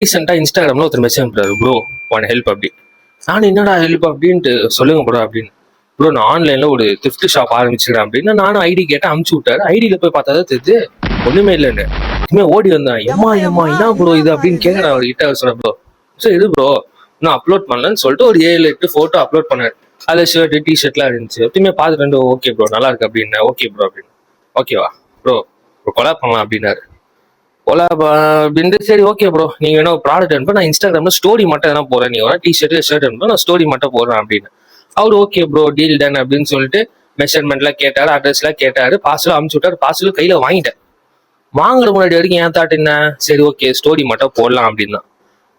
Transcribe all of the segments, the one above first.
ரீசெண்டா இன்ஸ்டாகிராம்ல ஒருத்தர் மெசேஜ் பண்றாரு, ப்ரோ ஒன் ஹெல்ப் அப்படி. நான் என்னடா ஹெல்ப் அப்படின்ட்டு சொல்லுங்க ப்ரோ அப்படின்னு. ப்ரோ நான் ஆன்லைன்ல ஒரு thrift ஷாப் ஆரம்பிச்சுக்கிறேன் அப்படின்னா நானும் ஐடி கேட்டேன், அமுச்சு விட்டாரு. ஐடியில போய் பார்த்தா தான் தெரியுது ஒண்ணுமே இல்லைன்னு. இனிமே ஓடி வந்தேன், ஏமா என்ன ப்ரோ இது அப்படின்னு கேட்கறேன் அவர்கிட்ட. சொன்னேன் ப்ரோ சரி இது ப்ரோ நான் அப்லோட் பண்ணலன்னு சொல்லிட்டு ஒரு 7-8 போட்டோ அப்லோட் பண்ணாரு. அதுல ஷர்ட் டிஷர்ட்லாம் இருந்துச்சு. எப்பயுமே பார்த்துட்டு ஓகே ப்ரோ நல்லா இருக்கு அப்படின்னு. ஓகே ப்ரோ அப்படின்னு. ஓகேவா ப்ரோ கொலாப் பண்ணலாம் அப்படின்னாரு. கொலாப் அப்படின்ட்டு சரி ஓகே ப்ரோ நீங்க வேணா ப்ராடக்ட் அனுப்ப, நான் இன்ஸ்டாகிராம்ல ஸ்டோரி மட்டும் எதனா போறேன், நீங்க வேணா டிஷர்ட் ஷர்ட் அனுப்ப, நான் ஸ்டோரி மட்டும் போடுறேன் அப்படின்னு. அவர் ஓகே ப்ரோ டீல் டன் அப்படின்னு சொல்லிட்டு மெஷர்மெண்ட்லாம் கேட்டாரு, அட்ரஸ்லாம் கேட்டாரு, பார்சலும் அமுச்சு விட்டாரு. பார்சலும் கையில வாங்கிட்டேன். வாங்குற முன்னாடி வரைக்கும் ஏன் தாட் என்ன, சரி ஓகே ஸ்டோரி மட்டும் போடலாம் அப்படின்னா.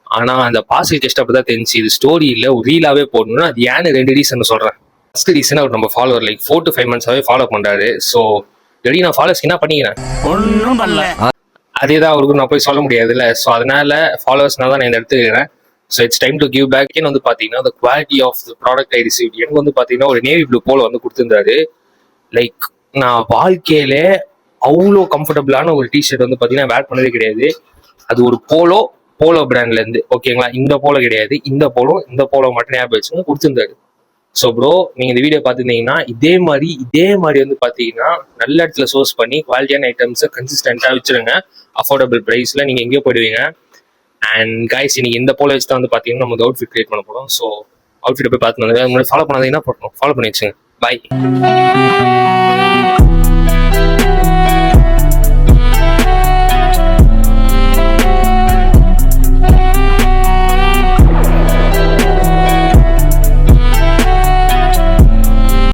ஆனா அந்த பார்சல் டெஸ்ட் அப்படிதான் தெரிஞ்சு இது ஸ்டோரி இல்ல ஒரு ரீலாவே போடணும்னு. அது ஏன்னு 2 ரீசன் சொல்றேன். ஃபர்ஸ்ட் ரீசன் அவர் நம்ம follower like 4 to 5 months follow பண்றாரு. ஸோ எப்படி நான் ஃபாலோவர்ஸ்க்கு என்ன பண்ணிக்கிறேன், ஒன்றும் பண்ணல. அதேதான் அவருக்கு நான் போய் சொல்ல முடியாதுல்ல. ஸோ அதனால ஃபாலோவர்ஸ்னால தான் நான் இந்த இடத்துக்கு இருக்கிறேன். So it's time to give back. வந்து பார்த்தீங்கன்னா the quality of the product I receive, எனக்கு வந்து பார்த்தீங்கன்னா ஒரு நேவி ப்ளூ போல வந்து கொடுத்துருந்தாரு. லைக் நான் வாழ்க்கையில அவ்வளோ கம்ஃபர்டபுளான ஒரு டிஷர்ட் வந்து பார்த்தீங்கன்னா வேர் பண்ணதே கிடையாது. அது ஒரு போலோ பிராண்ட்ல இருந்து ஓகேங்களா. இந்த போலோ கிடையாது, இந்த போலோ மட்டும் ஞாபகம் வச்சுங்க கொடுத்துருந்தாரு. ஸோ ப்ரோ நீங்க இந்த வீடியோ பார்த்துருந்தீங்கன்னா இதே மாதிரி வந்து பார்த்தீங்கன்னா நல்ல இடத்துல சோர்ஸ் பண்ணி குவாலிட்டியான ஐட்டம்ஸை கன்சிஸ்டன்டா வச்சிருங்க. அஃபோர்டபுள் ப்ரைஸ்ல நீங்க எங்கேயோ போயிடுவீங்க. அண்ட் கைஸ் இன்னைக்கு இந்த போல வச்சு தான் வந்து பார்த்தீங்கன்னா நம்ம அவுட்ஃபிட் கிரியேட் பண்ண போறோம். ஸோ அவுட்ஃபிட்டை போய் பார்த்து ஃபாலோ பண்ணாதீங்கன்னா ஃபாலோ பண்ணி வச்சுங்க. பாய்.